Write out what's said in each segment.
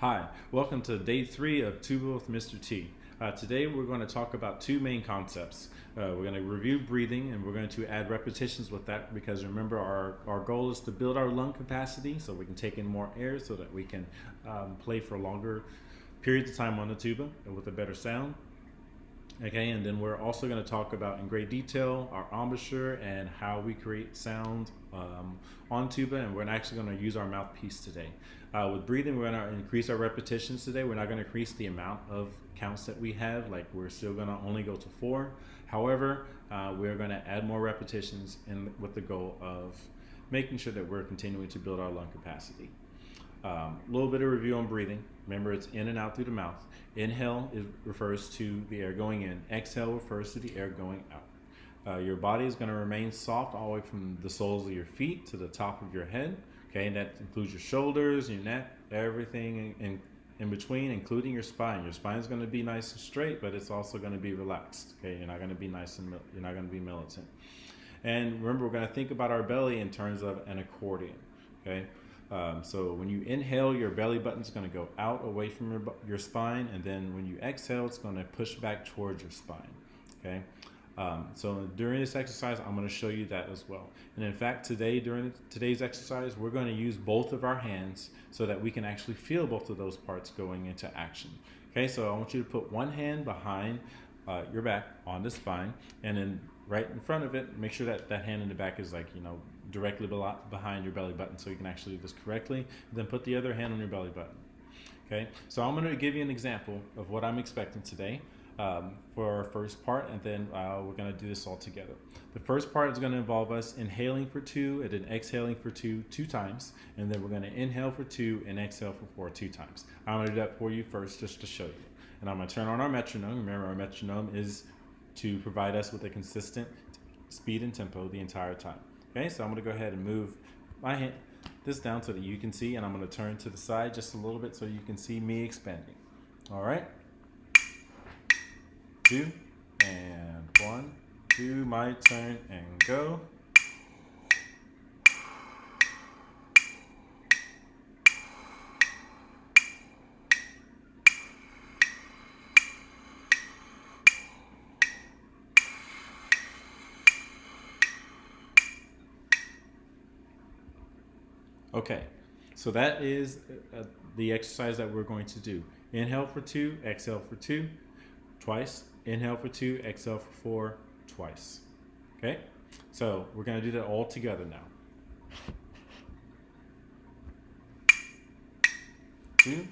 Hi, welcome to day 3 of Tuba with Mr. T. Today we're going to talk about two main concepts. We're going to review breathing and we're going to add repetitions with that because remember our goal is to build our lung capacity so we can take in more air so that we can play for longer periods of time on the tuba with a better sound. Okay, and then we're also going to talk about in great detail our embouchure and how we create sound on tuba, and we're actually going to use our mouthpiece today. With breathing, we're going to increase our repetitions today. We're not going to increase the amount of counts that we have, like we're still going to only go to 4. However, we're going to add more repetitions with the goal of making sure that we're continuing to build our lung capacity. A little bit of review on breathing. Remember, it's in and out through the mouth. Inhale refers to the air going in. Exhale refers to the air going out. Your body is going to remain soft all the way from the soles of your feet to the top of your head. Okay, and that includes your shoulders, your neck, everything in between, including your spine. Your spine is going to be nice and straight, but it's also going to be relaxed. Okay, you're not going to be you're not going to be militant. And remember, we're going to think about our belly in terms of an accordion. Okay. So when you inhale, your belly button is going to go out away from your spine, and then when you exhale, it's going to push back towards your spine. Okay. So during this exercise, I'm going to show you that as well. And in fact, during today's exercise, we're going to use both of our hands so that we can actually feel both of those parts going into action. Okay. So I want you to put one hand behind your back on the spine, and then right in front of it, make sure that that hand in the back is directly behind your belly button so you can actually do this correctly. Then put the other hand on your belly button. Okay, so I'm going to give you an example of what I'm expecting today for our first part, and then we're going to do this all together. The first part is going to involve us inhaling for 2 and then exhaling for 2 times, and then we're going to inhale for 2 and exhale for 4 times. I'm going to do that for you first just to show you. And I'm going to turn on our metronome. Remember, our metronome is to provide us with a consistent speed and tempo the entire time. Okay, so I'm going to go ahead and move my hand this down so that you can see, and I'm going to turn to the side just a little bit so you can see me expanding. All right, 2 and 1, 2, my turn, and go. Okay, so that is the exercise that we're going to do. Inhale for 2, exhale for 2, twice. Inhale for 2, exhale for 4, twice. Okay, so we're going to do that all together now. 2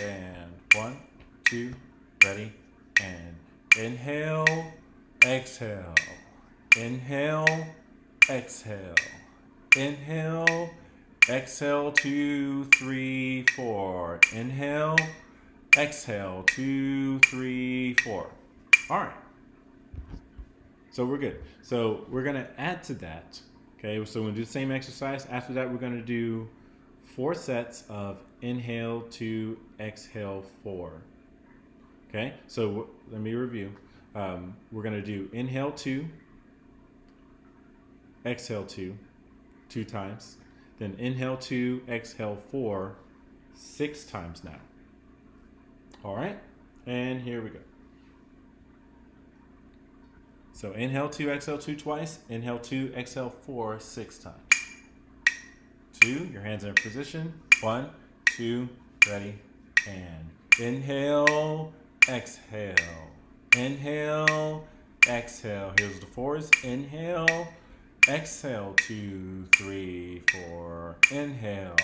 and 1, 2, ready, and inhale, exhale, inhale, exhale, inhale, exhale, 2, 3, 4. Inhale, exhale, 2, 3, 4. All right. So we're good. So we're going to add to that. Okay, so we're going to do the same exercise. After that, we're going to do 4 sets of inhale, 2, exhale, 4. Okay, so let me review. We're going to do inhale 2, exhale 2 times. Then inhale 2, exhale 4, 6 times now. All right, and here we go. So inhale 2, exhale 2 twice. Inhale 2, exhale 4, 6 times. 2, your hands are in position. 1, 2, ready, and inhale, exhale, inhale, exhale. Here's the 4s. Inhale, exhale, 2, 3, 4. Inhale,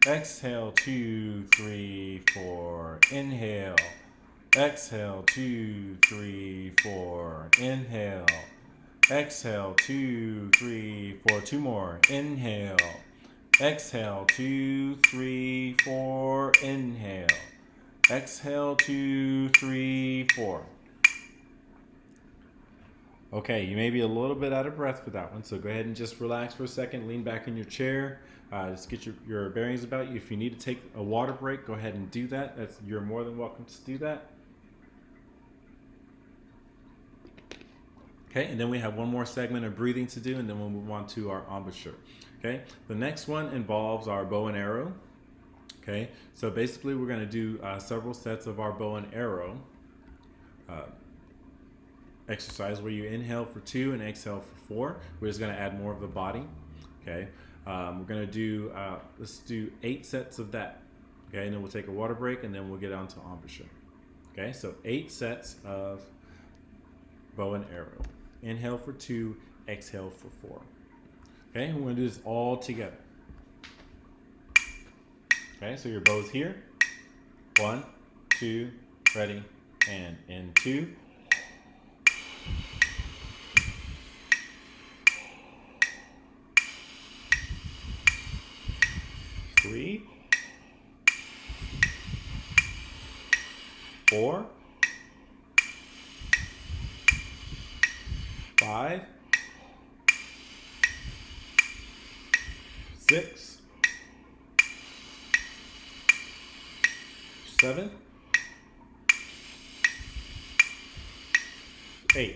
exhale, 2, 3, 4. Inhale, exhale, 2, 3, 4. Inhale, exhale, 2, 3, 4. 2 more. Inhale, exhale, 2, 3, 4. Inhale, exhale, 2, 3, 4. Okay, you may be a little bit out of breath for that one, so go ahead and just relax for a second, lean back in your chair, just get your bearings about you. If you need to take a water break, go ahead and do that. You're more than welcome to do that. Okay, and then we have one more segment of breathing to do, and then we'll move on to our embouchure. Okay, the next one involves our bow and arrow. Okay, so basically we're going to do several sets of our bow and arrow exercise where you inhale for 2 and exhale for 4. We're just going to add more of the body. Okay, we're going to do, let's do 8 sets of that. Okay, and then we'll take a water break and then we'll get on to embouchure. Okay, so 8 sets of bow and arrow. Inhale for 2, exhale for 4. Okay, we're going to do this all together. Okay, so your bow's here. 1, 2, ready, and in 2. 3, 4, 5, 6, 7, 8.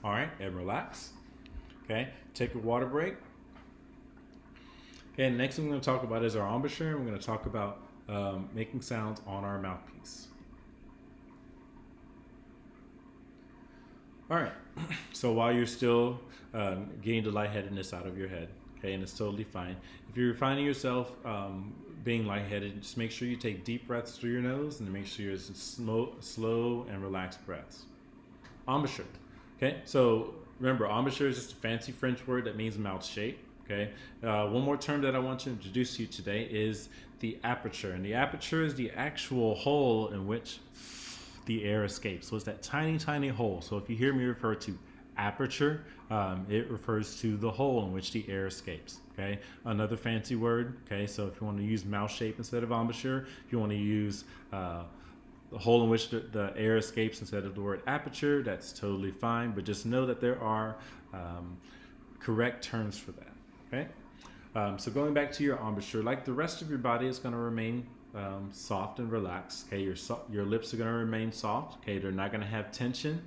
All right, and relax. Okay, take a water break. Okay, next thing we're going to talk about is our embouchure, and we're going to talk about making sounds on our mouthpiece. All right, so while you're still getting the lightheadedness out of your head, okay, and it's totally fine. If you're finding yourself being lightheaded, just make sure you take deep breaths through your nose and make sure it's slow and relaxed breaths. Embouchure. Okay, so remember, embouchure is just a fancy French word that means mouth shape. Okay, one more term that I want to introduce to you today is the aperture, and the aperture is the actual hole in which the air escapes. So it's that tiny hole. So if you hear me refer to aperture, it refers to the hole in which the air escapes. Okay, another fancy word. Okay, so if you want to use mouth shape instead of embouchure, if you want to use the hole in which the air escapes instead of the word aperture, that's totally fine, but just know that there are correct terms for that. Okay, so going back to your embouchure, like the rest of your body is going to remain soft and relaxed. Okay, your lips are going to remain soft. Okay, they're not going to have tension.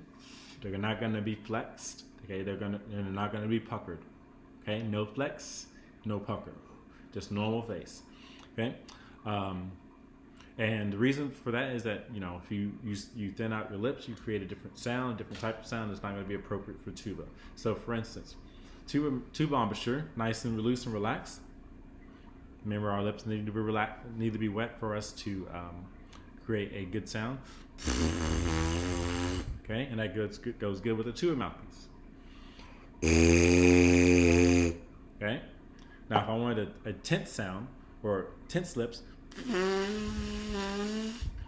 They're not going to be flexed. Okay, they're not going to be puckered. Okay, no flex, no pucker, just normal face. Okay. And the reason for that is that, you know, if you thin out your lips, you create a different sound, a different type of sound that's not going to be appropriate for tuba. So for instance, tuba embouchure, nice and loose and relaxed. Remember, our lips need to be wet for us to create a good sound. Okay, and that goes good with a tuba mouthpiece. Okay, now if I wanted a tense sound or tense lips,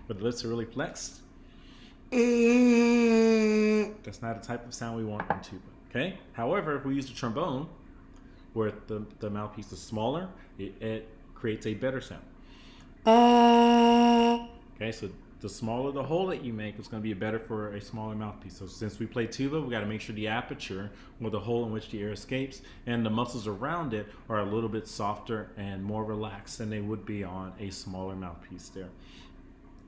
but the lips are really flexed, that's not a type of sound we want in tuba. Okay, however, if we use the trombone, where the mouthpiece is smaller, it creates a better sound. Okay, so the smaller the hole that you make, it's going to be better for a smaller mouthpiece. So since we play tuba, we got to make sure the aperture, or the hole in which the air escapes, and the muscles around it are a little bit softer and more relaxed than they would be on a smaller mouthpiece there.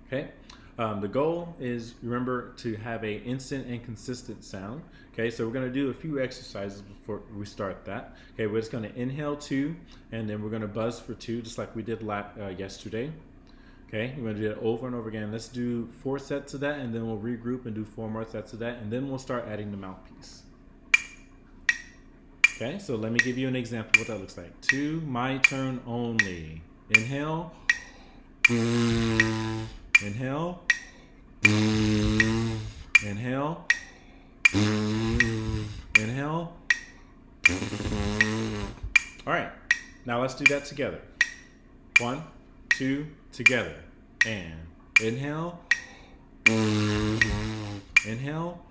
Okay, the goal is, remember, to have a instant and consistent sound. Okay, so we're going to do a few exercises before we start that. Okay, we're just going to inhale 2, and then we're going to buzz for 2, just like we did yesterday. Okay, we're going to do it over and over again. Let's do 4 sets of that, and then we'll regroup and do 4 more sets of that, and then we'll start adding the mouthpiece. Okay, so let me give you an example of what that looks like. 2, my turn only. Inhale. Inhale. Inhale. Inhale. All right, now let's do that together. 1, 2, together. And inhale. Inhale.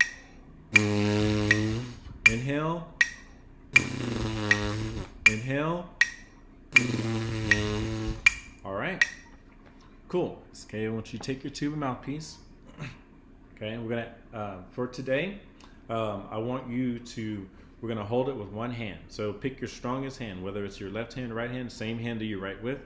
Inhale. Inhale. All right. Cool. Okay, I want you to take your tuba mouthpiece. Okay, we're gonna for today, I want you to. We're gonna hold it with one hand. So pick your strongest hand, whether it's your left hand or right hand, same hand that you write with.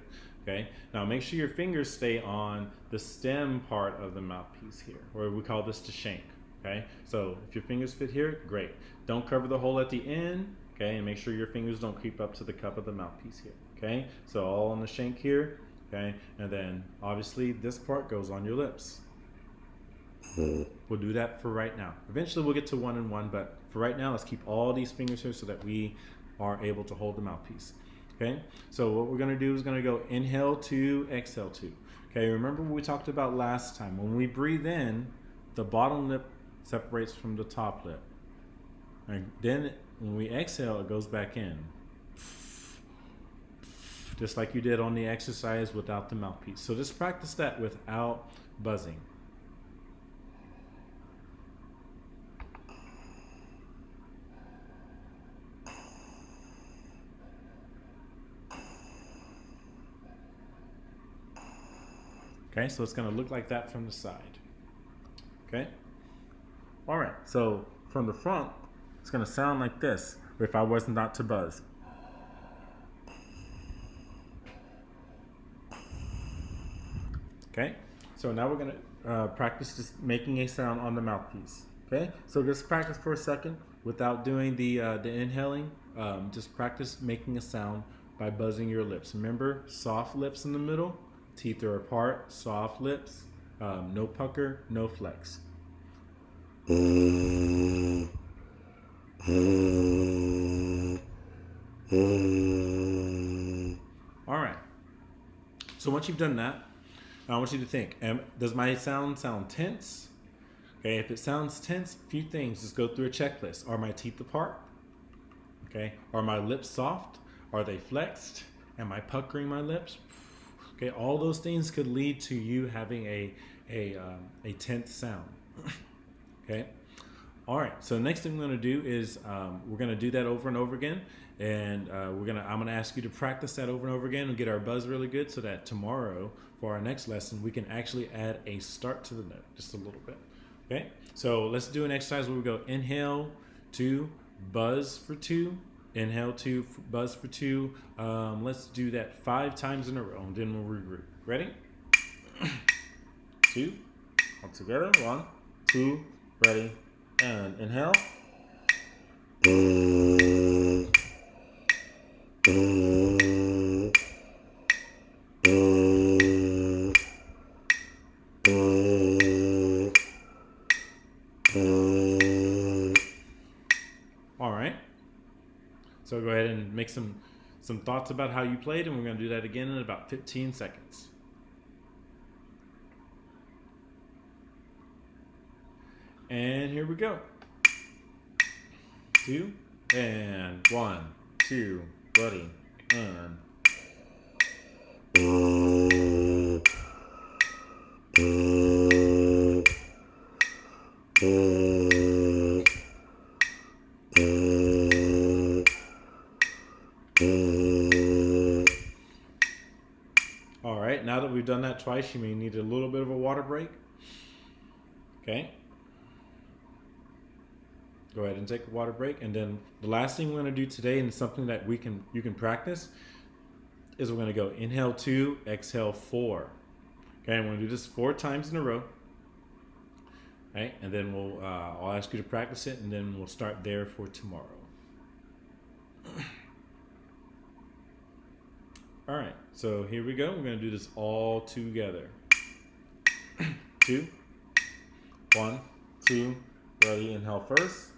Okay. Now make sure your fingers stay on the stem part of the mouthpiece here, or we call this the shank. Okay. So if your fingers fit here, great. Don't cover the hole at the end. Okay, and make sure your fingers don't creep up to the cup of the mouthpiece here. Okay, so all on the shank here. Okay, and then obviously this part goes on your lips. We'll do that for right now. Eventually we'll get to 1 and 1, but for right now, let's keep all these fingers here so that we are able to hold the mouthpiece. Okay, so what we're gonna do is gonna go inhale 2, exhale 2. Okay, remember what we talked about last time. When we breathe in, the bottom lip separates from the top lip. And then when we exhale, it goes back in. Just like you did on the exercise without the mouthpiece. So just practice that without buzzing. Okay, so it's going to look like that from the side. Okay? All right, so from the front, it's going to sound like this if I was not to buzz. Okay, so now we're going to practice just making a sound on the mouthpiece. Okay, so just practice for a second without doing the inhaling. Just practice making a sound by buzzing your lips. Remember, soft lips in the middle. Teeth are apart, soft lips, no pucker, no flex. All right. So once you've done that, I want you to think, does my sound tense? Okay, if it sounds tense, a few things, just go through a checklist. Are my teeth apart? Okay, are my lips soft? Are they flexed? Am I puckering my lips? Okay, all those things could lead to you having a tense sound. Okay, all right. So the next thing we're going to do is we're going to do that over and over again, and I'm going to ask you to practice that over and over again and get our buzz really good, so that tomorrow for our next lesson we can actually add a start to the note just a little bit. Okay, so let's do an exercise where we go inhale 2, buzz for 2. Inhale 2, buzz for 2. Let's do that 5 times in a row, and then we'll regroup. Ready? 2. All together. 1, 2. Ready? And inhale. All right. So go ahead and make some thoughts about how you played, and we're going to do that again in about 15 seconds. And here we go. 2, and 1, 2, ready, and. All right, now that we've done that twice, you may need a little bit of a water break. Okay. Go ahead and take a water break. And then the last thing we're going to do today, and something that you can practice, is we're going to go inhale 2, exhale 4. Okay, I'm going to do this 4 times in a row. Okay, and then I'll ask you to practice it, and then we'll start there for tomorrow. All right, so here we go. We're going to do this all together. 2, 1, 2, ready, inhale first.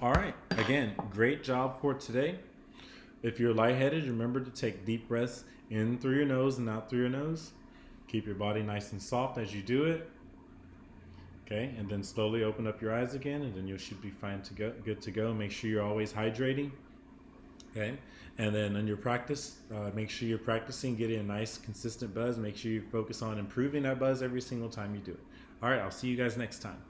All right, again, great job for today. If you're lightheaded, remember to take deep breaths in through your nose and out through your nose. Keep your body nice and soft as you do it. Okay, and then slowly open up your eyes again, and then you should be fine to go, good to go. Make sure you're always hydrating. Okay, and then on your practice, make sure you're practicing getting a nice consistent buzz. Make sure you focus on improving that buzz every single time you do it. All right, I'll see you guys next time.